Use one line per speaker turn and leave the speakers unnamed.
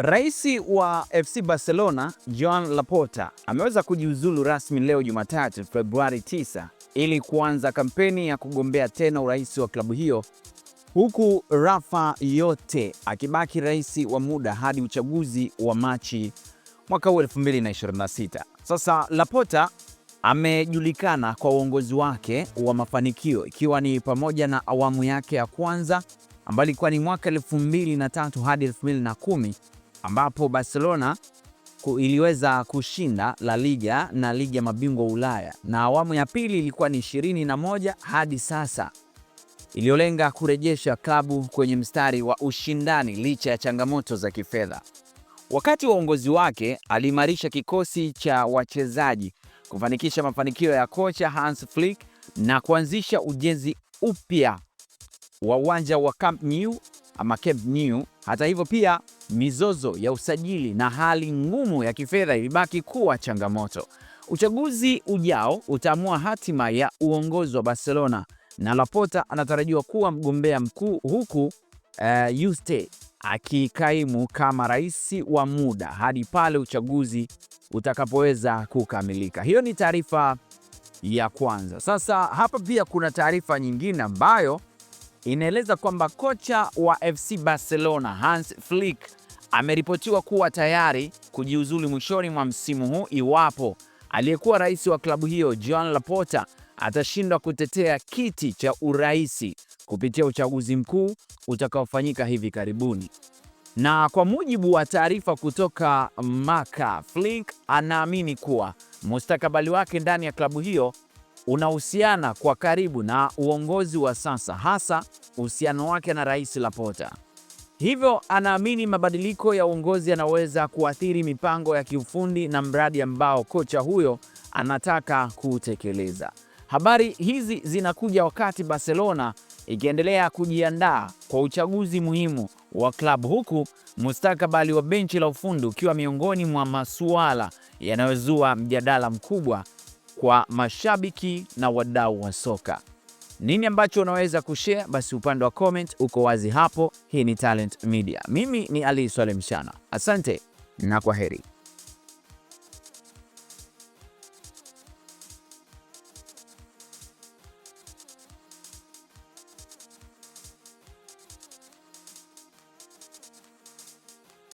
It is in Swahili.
Rais wa FC Barcelona, Joan Laporta, ameweza kujiuzulu rasmi leo Jumatatu, Februari 9, ili kuanza kampeni ya kugombea tena urais wa klabu hiyo, huku Rafa Llorente akibaki rais wa muda hadi uchaguzi wa Machi mwaka 2026. Sasa Laporta amejulikana kwa uongozi wake wa mafanikio, ikiwa ni pamoja na awamu yake ya kwanza ambayo ilikuwa ni mwaka 2003 hadi 2010, ambapo Barcelona iliweza kushinda La Liga na ligi ya mabingwa Ulaya, na awamu ya pili ilikuwa ni 21 hadi sasa, iliyolenga kurejesha klabu kwenye mstari wa ushindani licha ya changamoto za kifedha. Wakati wa uongozi wake aliimarisha kikosi cha wachezaji, kufanikisha mafanikio ya kocha Hans Flick na kuanzisha ujenzi upya wa uwanja wa Camp Nou. Hata hivyo, pia mizozo ya usajili na hali ngumu ya kifedha ilibaki kuwa changamoto. Uchaguzi ujao utaamua hatima ya uongozi wa Barcelona, na Laporta anatarajiwa kuwa mgombea mkuu, huku Llorente akikaimu kama rais wa muda hadi pale uchaguzi utakapoweza kukamilika. Hiyo ni taarifa ya kwanza. Sasa hapa pia kuna taarifa nyingine ambayo inaeleza kwamba kocha wa FC Barcelona Hans Flick ameripotiwa kuwa tayari kujiuzulu mwishoni mwa msimu huu iwapo aliyekuwa rais wa klabu hiyo Joan Laporta atashindwa kutetea kiti cha uraisi kupitia uchaguzi mkuu utakaofanyika hivi karibuni. Na kwa mujibu wa taarifa kutoka Marca, Flick anaamini kuwa mustakabali wake ndani ya klabu hiyo unahusiana kwa karibu na uongozi wa sasa, hasa uhusiano wake na Rais Laporta. Hivyo anaamini mabadiliko ya uongozi yanaweza kuathiri mipango ya kiufundi na mradi ambao kocha huyo anataka kutekeleza. Habari hizi zinakuja wakati Barcelona ikiendelea kujiandaa kwa uchaguzi muhimu wa klabu, huku mustakabali wa benchi la ufundi ukiwa miongoni mwa masuala yanayozua mjadala mkubwa kwa mashabiki na wadau wa soka. Nini ambacho unaweza kushare? Basi upande wa comment uko wazi hapo. Hii ni Talent Media. Mimi ni Ali Swale Mshana. Asante na kwaheri.